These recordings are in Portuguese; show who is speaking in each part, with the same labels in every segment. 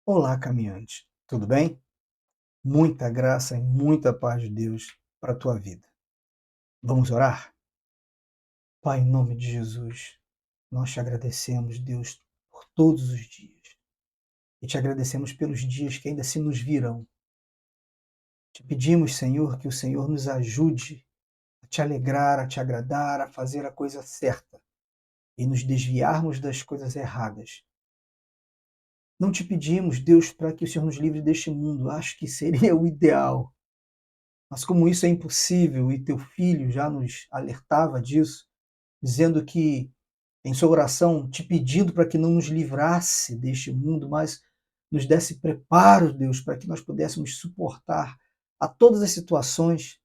Speaker 1: Olá, caminhante. Tudo bem? Muita graça e muita paz de Deus para a tua vida. Vamos orar? Pai, em nome de Jesus, nós te agradecemos, Deus, por todos os dias. E te agradecemos pelos dias que ainda se nos virão. Te pedimos, Senhor, que o Senhor nos ajude a te alegrar, a te agradar, a fazer a coisa certa e nos desviarmos das coisas erradas. Não te pedimos, Deus, para que o Senhor nos livre deste mundo. Acho que seria o ideal. Mas como isso é impossível e teu filho já nos alertava disso, dizendo que em sua oração te pedindo para que não nos livrasse deste mundo, mas nos desse preparo, Deus, para que nós pudéssemos suportar a todas as situações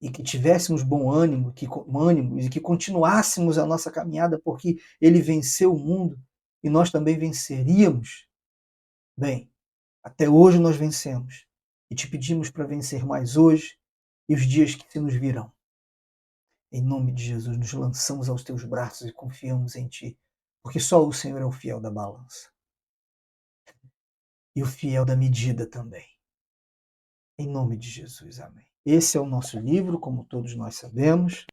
Speaker 1: e que tivéssemos bom ânimo, ânimo e que continuássemos a nossa caminhada, porque ele venceu o mundo e nós também venceríamos. Bem, até hoje nós vencemos e te pedimos para vencer mais hoje e os dias que se nos virão. Em nome de Jesus, nos lançamos aos teus braços e confiamos em ti, porque só o Senhor é o fiel da balança e o fiel da medida também. Em nome de Jesus, amém. Esse é o nosso livro, como todos nós sabemos,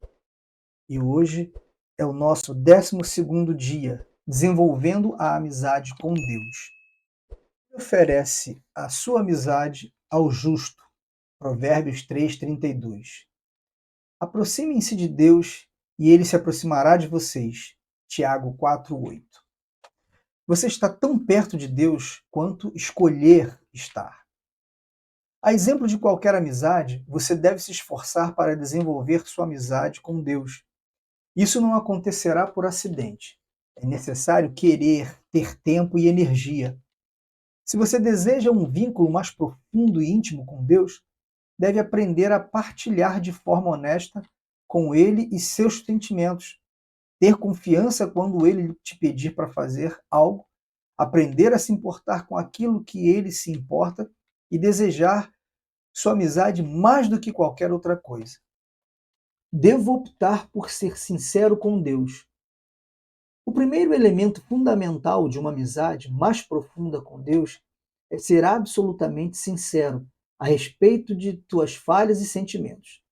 Speaker 1: e hoje é o nosso 12º dia, desenvolvendo a amizade com Deus. Ele oferece a sua amizade ao justo, Provérbios 3:32. Aproximem-se de Deus e ele se aproximará de vocês. Tiago 4:8. Você está tão perto de Deus quanto escolher estar. A exemplo de qualquer amizade, você deve se esforçar para desenvolver sua amizade com Deus. Isso não acontecerá por acidente. É necessário querer, ter tempo e energia. Se você deseja um vínculo mais profundo e íntimo com Deus, deve aprender a partilhar de forma honesta com Ele e seus sentimentos, ter confiança quando Ele te pedir para fazer algo, aprender a se importar com aquilo que Ele se importa e desejar sua amizade mais do que qualquer outra coisa. Devo optar por ser sincero com Deus. O primeiro elemento fundamental de uma amizade mais profunda com Deus é ser absolutamente sincero a respeito de tuas falhas e sentimentos.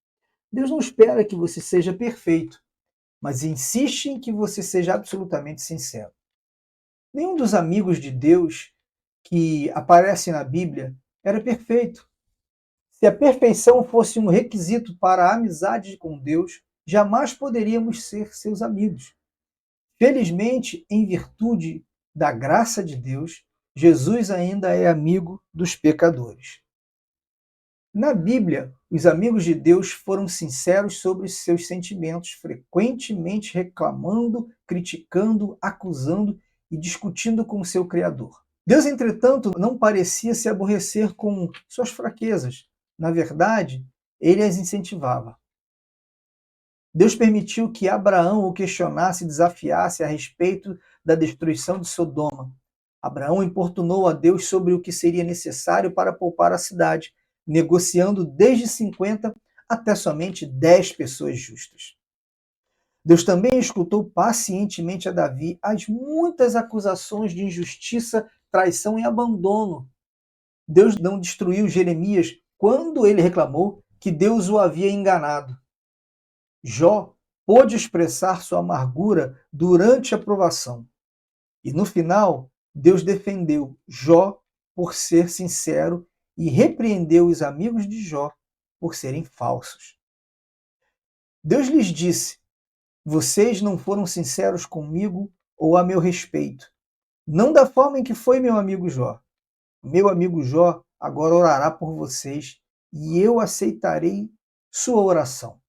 Speaker 1: Deus não espera que você seja perfeito, mas insiste em que você seja absolutamente sincero. Nenhum dos amigos de Deus que aparecem na Bíblia era perfeito. Se a perfeição fosse um requisito para a amizade com Deus, jamais poderíamos ser seus amigos. Felizmente, em virtude da graça de Deus, Jesus ainda é amigo dos pecadores. Na Bíblia, os amigos de Deus foram sinceros sobre seus sentimentos, frequentemente reclamando, criticando, acusando e discutindo com o seu Criador. Deus, entretanto, não parecia se aborrecer com suas fraquezas. Na verdade, ele as incentivava. Deus permitiu que Abraão o questionasse e desafiasse a respeito da destruição de Sodoma. Abraão importunou a Deus sobre o que seria necessário para poupar a cidade, negociando desde 50 até somente 10 pessoas justas. Deus também escutou pacientemente a Davi as muitas acusações de injustiça, traição e abandono. Deus não destruiu Jeremias quando ele reclamou que Deus o havia enganado. Jó pôde expressar sua amargura durante a provação. E no final, Deus defendeu Jó por ser sincero e repreendeu os amigos de Jó por serem falsos. Deus lhes disse: vocês não foram sinceros comigo ou a meu respeito, não da forma em que foi meu amigo Jó. Meu amigo Jó agora orará por vocês e eu aceitarei sua oração.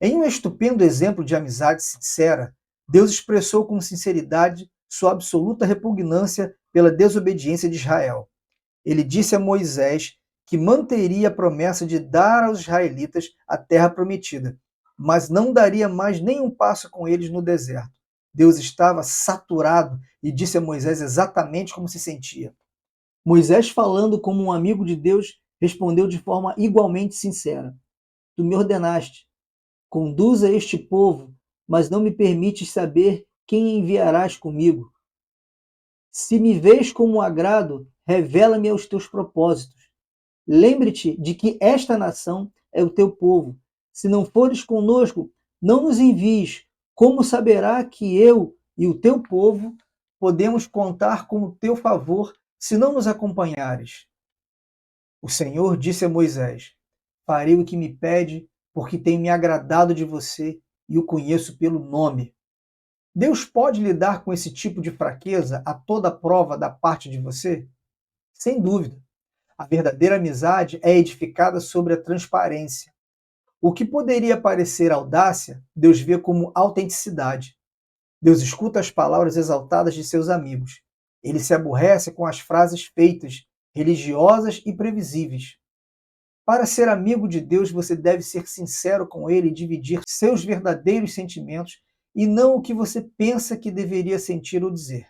Speaker 1: Em um estupendo exemplo de amizade sincera, Deus expressou com sinceridade sua absoluta repugnância pela desobediência de Israel. Ele disse a Moisés que manteria a promessa de dar aos israelitas a terra prometida, mas não daria mais nenhum passo com eles no deserto. Deus estava saturado e disse a Moisés exatamente como se sentia. Moisés, falando como um amigo de Deus, respondeu de forma igualmente sincera: Tu me ordenaste, conduza este povo, mas não me permites saber quem enviarás comigo. Se me vês como um agrado, revela-me aos teus propósitos. Lembre-te de que esta nação é o teu povo. Se não fores conosco, não nos envies. Como saberá que eu e o teu povo podemos contar com o teu favor se não nos acompanhares? O Senhor disse a Moisés: Farei o que me pede, porque tenho me agradado de você e o conheço pelo nome. Deus pode lidar com esse tipo de fraqueza a toda prova da parte de você? Sem dúvida. A verdadeira amizade é edificada sobre a transparência. O que poderia parecer audácia, Deus vê como autenticidade. Deus escuta as palavras exaltadas de seus amigos. Ele se aborrece com as frases feitas, religiosas e previsíveis. Para ser amigo de Deus, você deve ser sincero com Ele e dividir seus verdadeiros sentimentos e não o que você pensa que deveria sentir ou dizer.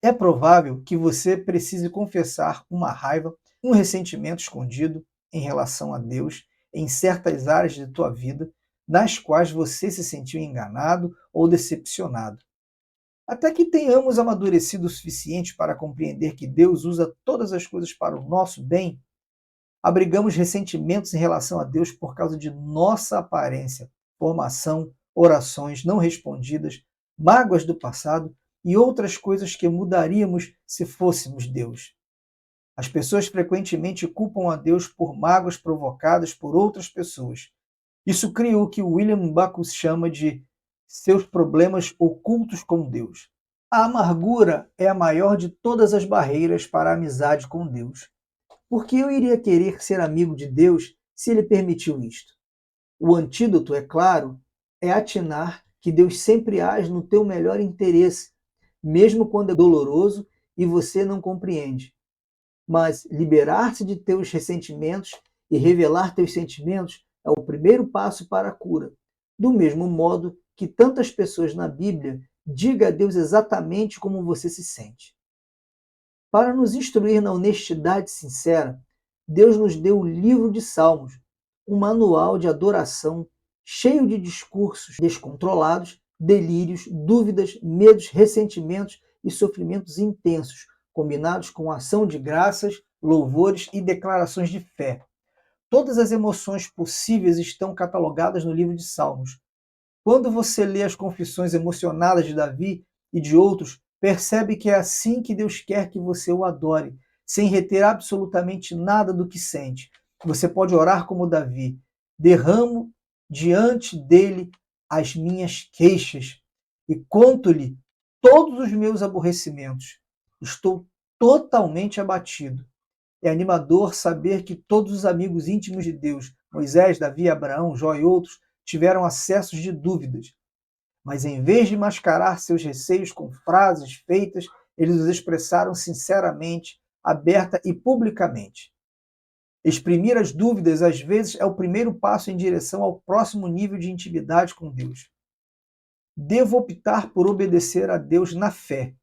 Speaker 1: É provável que você precise confessar uma raiva, um ressentimento escondido em relação a Deus em certas áreas de tua vida, nas quais você se sentiu enganado ou decepcionado. Até que tenhamos amadurecido o suficiente para compreender que Deus usa todas as coisas para o nosso bem, abrigamos ressentimentos em relação a Deus por causa de nossa aparência, formação, orações não respondidas, mágoas do passado e outras coisas que mudaríamos se fôssemos Deus. As pessoas frequentemente culpam a Deus por mágoas provocadas por outras pessoas. Isso cria o que William Backus chama de seus problemas ocultos com Deus. A amargura é a maior de todas as barreiras para a amizade com Deus. Por que eu iria querer ser amigo de Deus se ele permitiu isto? O antídoto, é claro, é atinar que Deus sempre age no teu melhor interesse, mesmo quando é doloroso e você não compreende. Mas liberar-se de teus ressentimentos e revelar teus sentimentos é o primeiro passo para a cura. Do mesmo modo que tantas pessoas na Bíblia, diga a Deus exatamente como você se sente. Para nos instruir na honestidade sincera, Deus nos deu o livro de Salmos, um manual de adoração cheio de discursos descontrolados, delírios, dúvidas, medos, ressentimentos e sofrimentos intensos, combinados com ação de graças, louvores e declarações de fé. Todas as emoções possíveis estão catalogadas no livro de Salmos. Quando você lê as confissões emocionadas de Davi e de outros, percebe que é assim que Deus quer que você o adore, sem reter absolutamente nada do que sente. Você pode orar como Davi: derramo diante dele as minhas queixas e conto-lhe todos os meus aborrecimentos. Estou totalmente abatido. É animador saber que todos os amigos íntimos de Deus, Moisés, Davi, Abraão, Jó e outros, tiveram acessos de dúvidas. Mas em vez de mascarar seus receios com frases feitas, eles os expressaram sinceramente, aberta e publicamente. Exprimir as dúvidas, às vezes, é o primeiro passo em direção ao próximo nível de intimidade com Deus. Devo optar por obedecer a Deus na fé.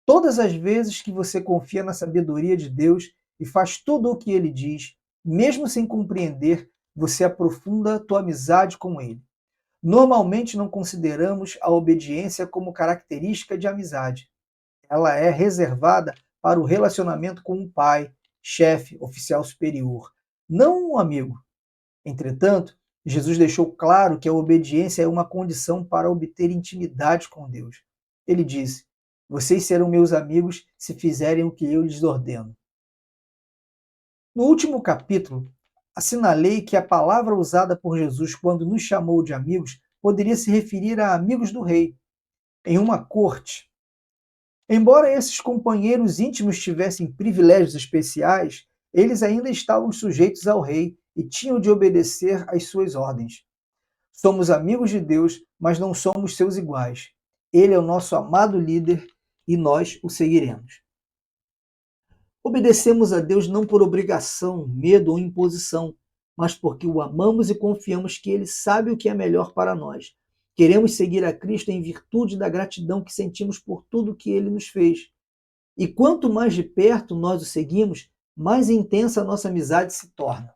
Speaker 1: Todas as vezes que você confia na sabedoria de Deus e faz tudo o que ele diz, mesmo sem compreender, você aprofunda a tua amizade com ele. Normalmente não consideramos a obediência como característica de amizade. Ela é reservada para o relacionamento com um pai, chefe, oficial superior, não um amigo. Entretanto, Jesus deixou claro que a obediência é uma condição para obter intimidade com Deus. Ele disse: vocês serão meus amigos se fizerem o que eu lhes ordeno. No último capítulo, assinalei que a palavra usada por Jesus quando nos chamou de amigos poderia se referir a amigos do rei, em uma corte. Embora esses companheiros íntimos tivessem privilégios especiais, eles ainda estavam sujeitos ao rei e tinham de obedecer às suas ordens. Somos amigos de Deus, mas não somos seus iguais. Ele é o nosso amado líder e nós o seguiremos. Obedecemos a Deus não por obrigação, medo ou imposição, mas porque o amamos e confiamos que Ele sabe o que é melhor para nós. Queremos seguir a Cristo em virtude da gratidão que sentimos por tudo que Ele nos fez. E quanto mais de perto nós o seguimos, mais intensa a nossa amizade se torna.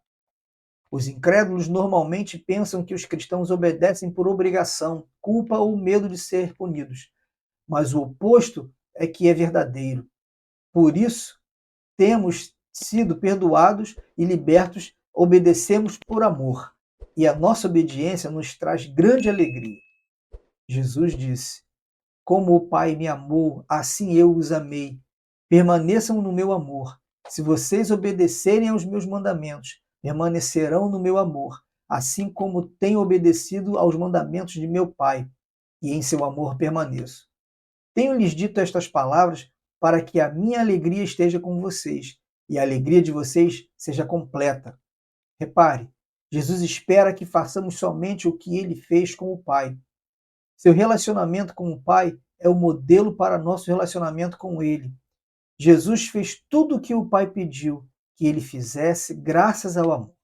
Speaker 1: Os incrédulos normalmente pensam que os cristãos obedecem por obrigação, culpa ou medo de ser punidos. Mas o oposto é que é verdadeiro. Por isso, temos sido perdoados e libertos, obedecemos por amor. E a nossa obediência nos traz grande alegria. Jesus disse: Como o Pai me amou, assim eu os amei. Permaneçam no meu amor. Se vocês obedecerem aos meus mandamentos, permanecerão no meu amor, assim como tenho obedecido aos mandamentos de meu Pai, e em seu amor permaneço. Tenho-lhes dito estas palavras para que a minha alegria esteja com vocês e a alegria de vocês seja completa. Repare, Jesus espera que façamos somente o que ele fez com o Pai. Seu relacionamento com o Pai é o modelo para nosso relacionamento com ele. Jesus fez tudo o que o Pai pediu que ele fizesse graças ao amor.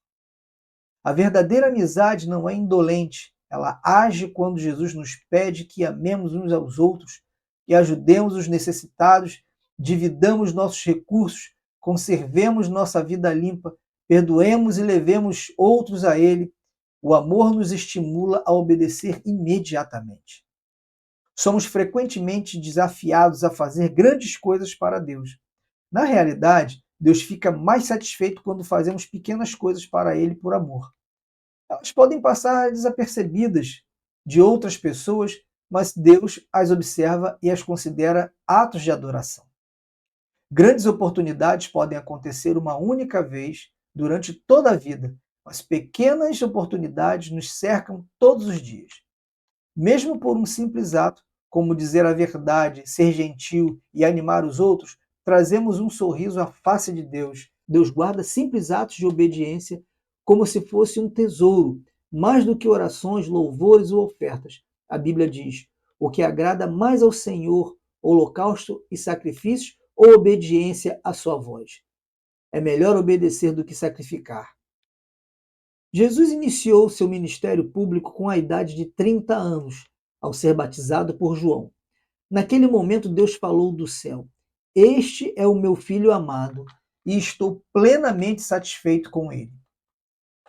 Speaker 1: A verdadeira amizade não é indolente, ela age quando Jesus nos pede que amemos uns aos outros, que ajudemos os necessitados, dividamos nossos recursos, conservemos nossa vida limpa, perdoemos e levemos outros a ele. O amor nos estimula a obedecer imediatamente. Somos frequentemente desafiados a fazer grandes coisas para Deus. Na realidade, Deus fica mais satisfeito quando fazemos pequenas coisas para Ele por amor. Elas podem passar desapercebidas de outras pessoas, mas Deus as observa e as considera atos de adoração. Grandes oportunidades podem acontecer uma única vez durante toda a vida, mas pequenas oportunidades nos cercam todos os dias. Mesmo por um simples ato, como dizer a verdade, ser gentil e animar os outros, trazemos um sorriso à face de Deus. Deus guarda simples atos de obediência como se fosse um tesouro, mais do que orações, louvores ou ofertas. A Bíblia diz: o que agrada mais ao Senhor, holocausto e sacrifícios ou obediência à sua voz. É melhor obedecer do que sacrificar. Jesus iniciou seu ministério público com a idade de 30 anos, ao ser batizado por João. Naquele momento, Deus falou do céu: Este é o meu filho amado, e estou plenamente satisfeito com ele.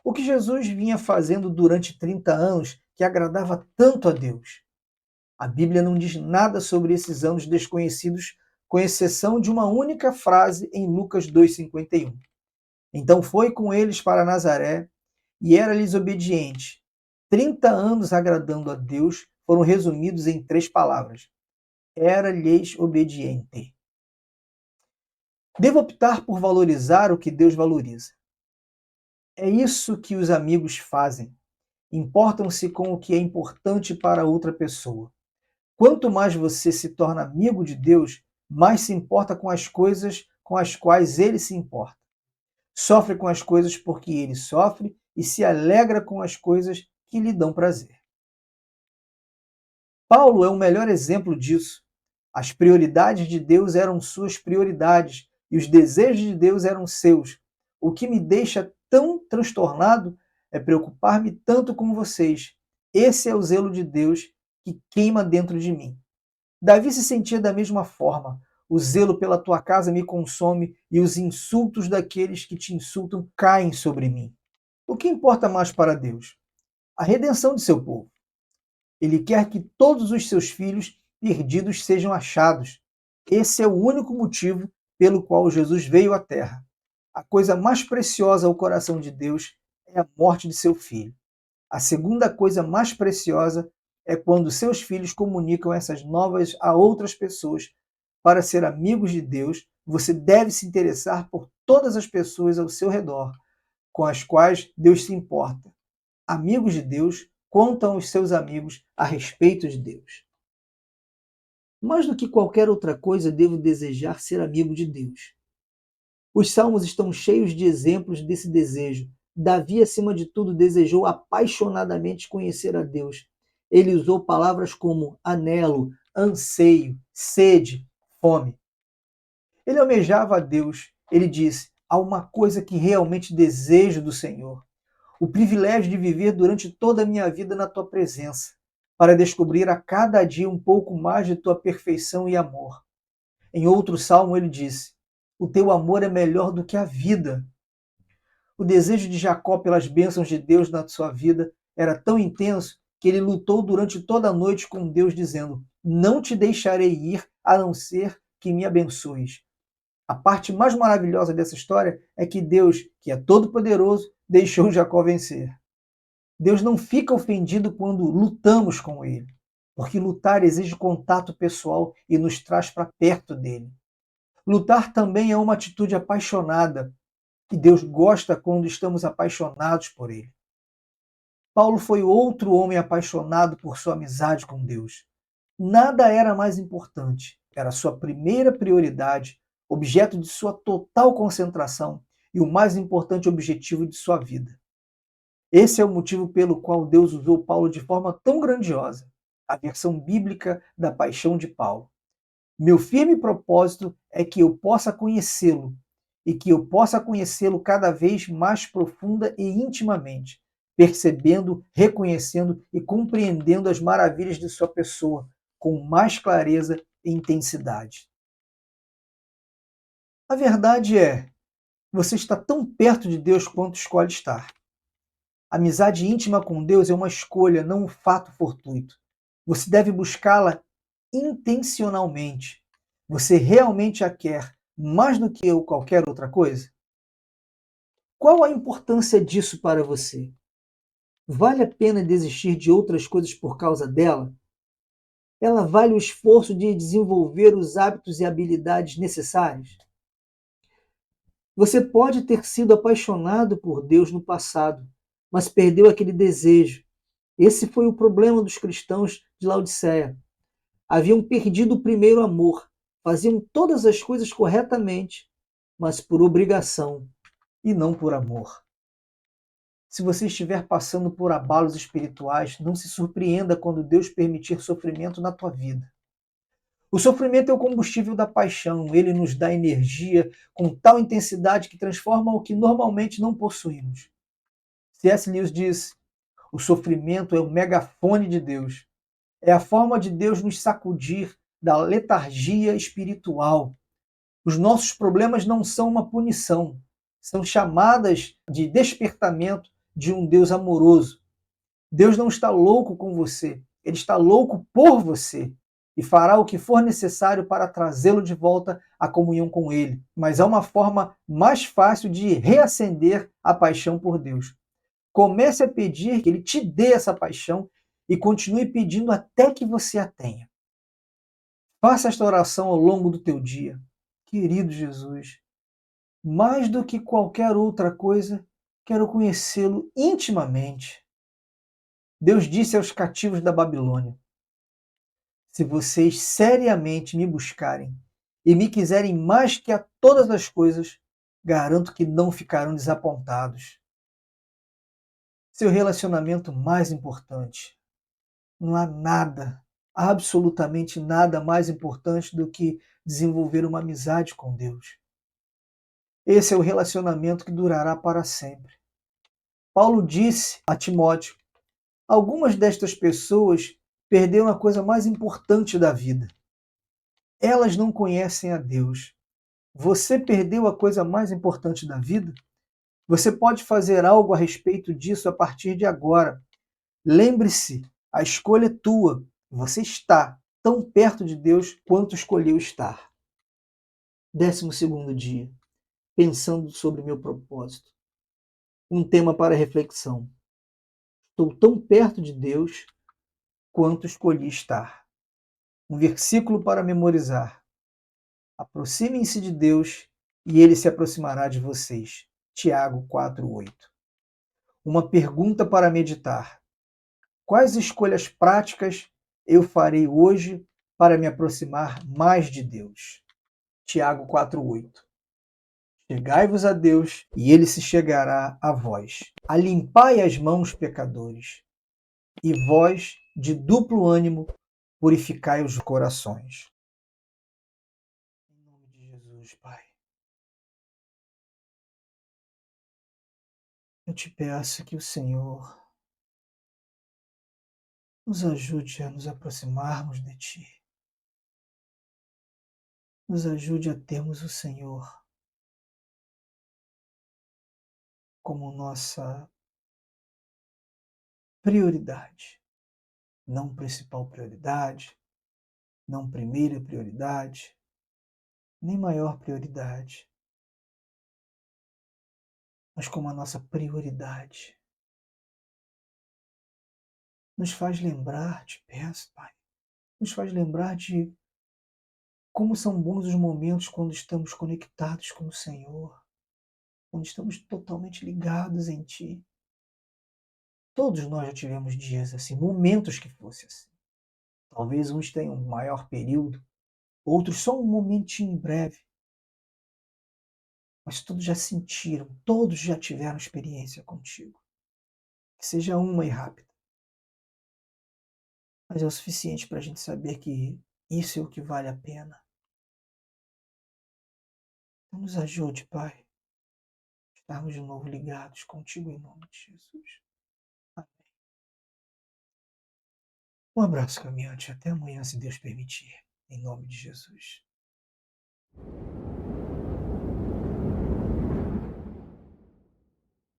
Speaker 1: O que Jesus vinha fazendo durante 30 anos que agradava tanto a Deus? A Bíblia não diz nada sobre esses anos desconhecidos, com exceção de uma única frase em Lucas 2,51. Então foi com eles para Nazaré, e era-lhes obediente. 30 anos agradando a Deus foram resumidos em 3 palavras: era-lhes obediente. Devo optar por valorizar o que Deus valoriza. É isso que os amigos fazem. Importam-se com o que é importante para outra pessoa. Quanto mais você se torna amigo de Deus, mais se importa com as coisas com as quais ele se importa. Sofre com as coisas porque ele sofre e se alegra com as coisas que lhe dão prazer. Paulo é o melhor exemplo disso. As prioridades de Deus eram suas prioridades e os desejos de Deus eram seus. O que me deixa tão transtornado é preocupar-me tanto com vocês. Esse é o zelo de Deus que queima dentro de mim. Davi se sentia da mesma forma. O zelo pela tua casa me consome e os insultos daqueles que te insultam caem sobre mim. O que importa mais para Deus? A redenção de seu povo. Ele quer que todos os seus filhos perdidos sejam achados. Esse é o único motivo pelo qual Jesus veio à Terra. A coisa mais preciosa ao coração de Deus é a morte de seu filho. A segunda coisa mais preciosa é quando seus filhos comunicam essas novas a outras pessoas. Para ser amigos de Deus, você deve se interessar por todas as pessoas ao seu redor, com as quais Deus se importa. Amigos de Deus contam aos seus amigos a respeito de Deus. Mais do que qualquer outra coisa, devo desejar ser amigo de Deus. Os salmos estão cheios de exemplos desse desejo. Davi, acima de tudo, desejou apaixonadamente conhecer a Deus. Ele usou palavras como anelo, anseio, sede, fome. Ele almejava a Deus. Ele disse: há uma coisa que realmente desejo do Senhor. O privilégio de viver durante toda a minha vida na tua presença, para descobrir a cada dia um pouco mais de tua perfeição e amor. Em outro salmo ele disse: o teu amor é melhor do que a vida. O desejo de Jacó pelas bênçãos de Deus na sua vida era tão intenso que ele lutou durante toda a noite com Deus, dizendo: não te deixarei ir a não ser que me abençoes. A parte mais maravilhosa dessa história é que Deus, que é todo-poderoso, deixou Jacó vencer. Deus não fica ofendido quando lutamos com ele, porque lutar exige contato pessoal e nos traz para perto dele. Lutar também é uma atitude apaixonada, e Deus gosta quando estamos apaixonados por ele. Paulo foi outro homem apaixonado por sua amizade com Deus. Nada era mais importante, era sua primeira prioridade, objeto de sua total concentração e o mais importante objetivo de sua vida. Esse é o motivo pelo qual Deus usou Paulo de forma tão grandiosa. A versão bíblica da paixão de Paulo. Meu firme propósito é que eu possa conhecê-lo e que eu possa conhecê-lo cada vez mais profunda e intimamente, percebendo, reconhecendo e compreendendo as maravilhas de sua pessoa com mais clareza e intensidade. A verdade é, você está tão perto de Deus quanto escolhe estar. Amizade íntima com Deus é uma escolha, não um fato fortuito. Você deve buscá-la intencionalmente. Você realmente a quer mais do que qualquer outra coisa? Qual a importância disso para você? Vale a pena desistir de outras coisas por causa dela? Ela vale o esforço de desenvolver os hábitos e habilidades necessários? Você pode ter sido apaixonado por Deus no passado, mas perdeu aquele desejo. Esse foi o problema dos cristãos de Laodiceia. Haviam perdido o primeiro amor, faziam todas as coisas corretamente, mas por obrigação e não por amor. Se você estiver passando por abalos espirituais, não se surpreenda quando Deus permitir sofrimento na tua vida. O sofrimento é o combustível da paixão, ele nos dá energia com tal intensidade que transforma o que normalmente não possuímos. C.S. Lewis diz: o sofrimento é o megafone de Deus. É a forma de Deus nos sacudir da letargia espiritual. Os nossos problemas não são uma punição, são chamadas de despertamento de um Deus amoroso. Deus não está louco com você, ele está louco por você e fará o que for necessário para trazê-lo de volta à comunhão com ele. Mas há uma forma mais fácil de reacender a paixão por Deus. Comece a pedir que ele te dê essa paixão e continue pedindo até que você a tenha. Faça esta oração ao longo do teu dia. Querido Jesus, mais do que qualquer outra coisa, quero conhecê-lo intimamente. Deus disse aos cativos da Babilônia: se vocês seriamente me buscarem e me quiserem mais que a todas as coisas, garanto que não ficarão desapontados. Seu relacionamento mais importante. Não há nada, absolutamente nada mais importante do que desenvolver uma amizade com Deus. Esse é o relacionamento que durará para sempre. Paulo disse a Timóteo: algumas destas pessoas perderam a coisa mais importante da vida. Elas não conhecem a Deus. Você perdeu a coisa mais importante da vida? Você pode fazer algo a respeito disso a partir de agora. Lembre-se, a escolha é tua. Você está tão perto de Deus quanto escolheu estar. 12º dia. Pensando sobre meu propósito. Um tema para reflexão. Estou tão perto de Deus quanto escolhi estar. Um versículo para memorizar. Aproximem-se de Deus e ele se aproximará de vocês. Tiago 4:8. Uma pergunta para meditar. Quais escolhas práticas eu farei hoje para me aproximar mais de Deus? Tiago 4:8. Chegai-vos a Deus e ele se chegará a vós. Alimpai as mãos, pecadores, e vós, de duplo ânimo, purificai os corações. Em nome de Jesus, Pai, eu te peço que o Senhor nos ajude a nos aproximarmos de Ti. Nos ajude a termos o Senhor como nossa prioridade, não principal prioridade, não primeira prioridade, nem maior prioridade, mas como a nossa prioridade. Nos faz lembrar, te peço, Pai, nos faz lembrar de como são bons os momentos quando estamos conectados com o Senhor, quando estamos totalmente ligados em Ti. Todos nós já tivemos dias assim, momentos que fosse assim. Talvez uns tenham um maior período, outros só um momentinho breve, mas todos já sentiram, todos já tiveram experiência contigo. Que seja uma e rápida, mas é o suficiente para a gente saber que isso é o que vale a pena. Então nos ajude, Pai, a estarmos de novo ligados contigo em nome de Jesus. Amém. Um abraço, caminhante. Até amanhã, se Deus permitir. Em nome de Jesus.